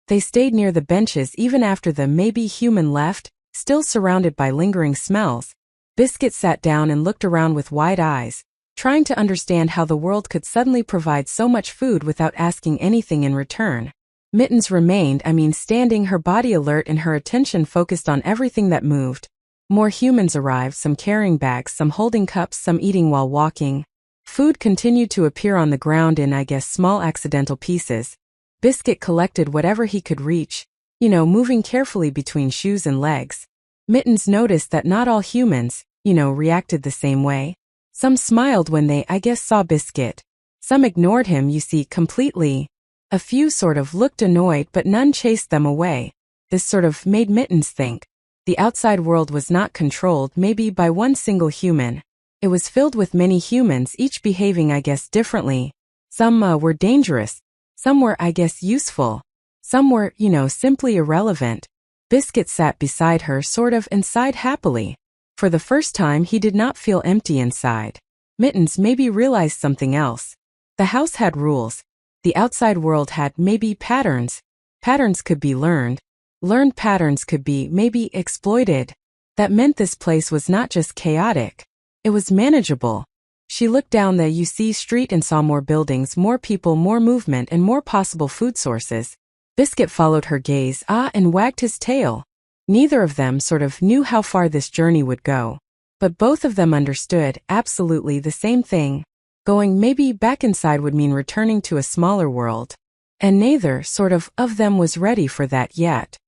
They stayed near the benches even after the maybe human left, still surrounded by lingering smells. Biscuit sat down and looked around with wide eyes, trying to understand how the world could suddenly provide so much food without asking anything in return. Mittens remained, standing, her body alert and her attention focused on everything that moved. More humans arrived, some carrying bags, some holding cups, some eating while walking. Food continued to appear on the ground in, small accidental pieces. Biscuit collected whatever he could reach, moving carefully between shoes and legs. Mittens noticed that not all humans, reacted the same way. Some smiled when they, saw Biscuit. Some ignored him, completely. A few sort of looked annoyed, but none chased them away. This sort of made Mittens think. The outside world was not controlled maybe by one single human. It was filled with many humans, each behaving, differently. Some were dangerous. Some were, useful. Some were, simply irrelevant. Biscuit sat beside her, sort of, and sighed happily. For the first time, he did not feel empty inside. Mittens maybe realized something else. The house had rules. The outside world had maybe patterns. Patterns could be learned. Learned patterns could be maybe exploited. That meant this place was not just chaotic. It was manageable. She looked down the street and saw more buildings, more people, more movement, and more possible food sources. Biscuit followed her gaze, and wagged his tail. Neither of them sort of knew how far this journey would go. But both of them understood absolutely the same thing. Going maybe back inside would mean returning to a smaller world. And neither sort of them was ready for that yet.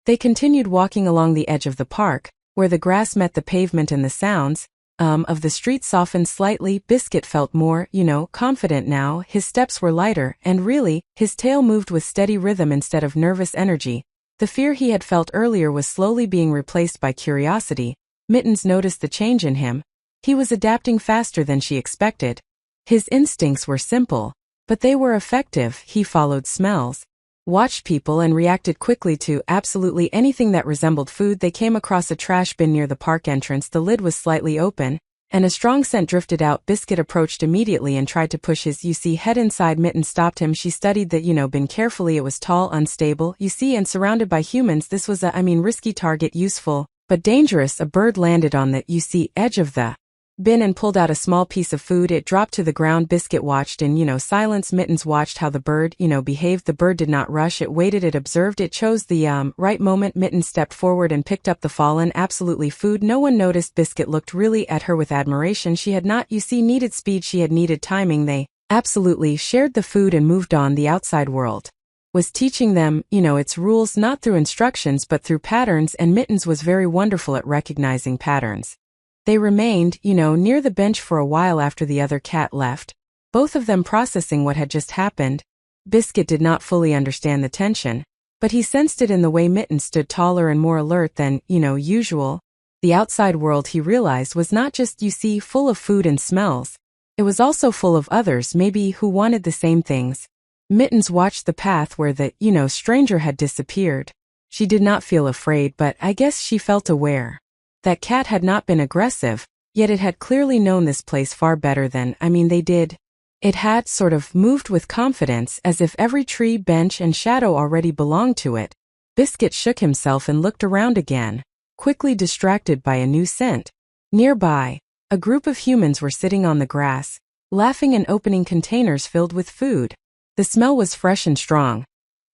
They continued walking along the edge of the park, where the grass met the pavement and the sounds of the street softened slightly. Biscuit felt more, confident now. His steps were lighter, and really, his tail moved with steady rhythm instead of nervous energy. The fear he had felt earlier was slowly being replaced by curiosity. Mittens noticed the change in him. He was adapting faster than she expected. His instincts were simple, but they were effective. He followed smells, watched people, and reacted quickly to absolutely anything that resembled food. They came across a trash bin near the park entrance. The lid was slightly open, and a strong scent drifted out. Biscuit approached immediately and tried to push his head inside. Mittens stopped him. She studied the bin carefully. It was tall, unstable, and surrounded by humans. This was a risky target, useful, but dangerous. A bird landed on the edge of the bin and pulled out a small piece of food. It dropped to the ground. Biscuit watched in, silence. Mittens watched how the bird, behaved. The bird did not rush. It waited. It observed. It chose the, right moment. Mittens stepped forward and picked up the fallen, absolutely food. No one noticed. Biscuit looked really at her with admiration. She had not, needed speed. She had needed timing. They absolutely shared the food and moved on. The outside world was teaching them, its rules, not through instructions but through patterns, and Mittens was very wonderful at recognizing patterns. They remained, near the bench for a while after the other cat left, both of them processing what had just happened. Biscuit did not fully understand the tension, but he sensed it in the way Mittens stood taller and more alert than, usual. The outside world, he realized, was not just, full of food and smells. It was also full of others, maybe, who wanted the same things. Mittens watched the path where the, stranger had disappeared. She did not feel afraid, but she felt aware. That cat had not been aggressive, yet it had clearly known this place far better than, they did. It had sort of moved with confidence, as if every tree, bench, and shadow already belonged to it. Biscuit shook himself and looked around again, quickly distracted by a new scent. Nearby, a group of humans were sitting on the grass, laughing and opening containers filled with food. The smell was fresh and strong,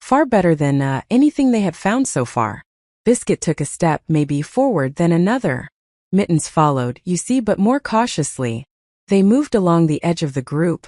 far better than anything they had found so far. Biscuit took a step, maybe forward, then another. Mittens followed, but more cautiously. They moved along the edge of the group,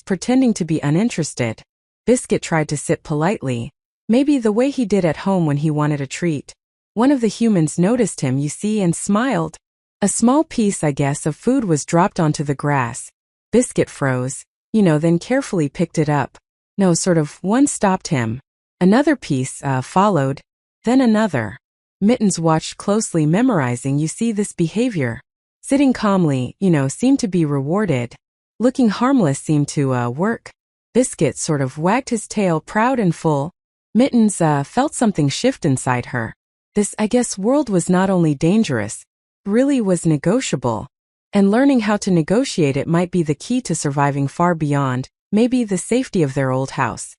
pretending to be uninterested. Biscuit tried to sit politely, maybe the way he did at home when he wanted a treat. One of the humans noticed him, and smiled. A small piece, of food was dropped onto the grass. Biscuit froze, then carefully picked it up. No, one stopped him. Another piece, followed. Then another. Mittens watched closely, memorizing, this behavior. Sitting calmly, seemed to be rewarded. Looking harmless seemed to, work. Biscuit wagged his tail, proud and full. Mittens, felt something shift inside her. This, world was not only dangerous, really was negotiable. And learning how to negotiate it might be the key to surviving far beyond, maybe the safety of their old house.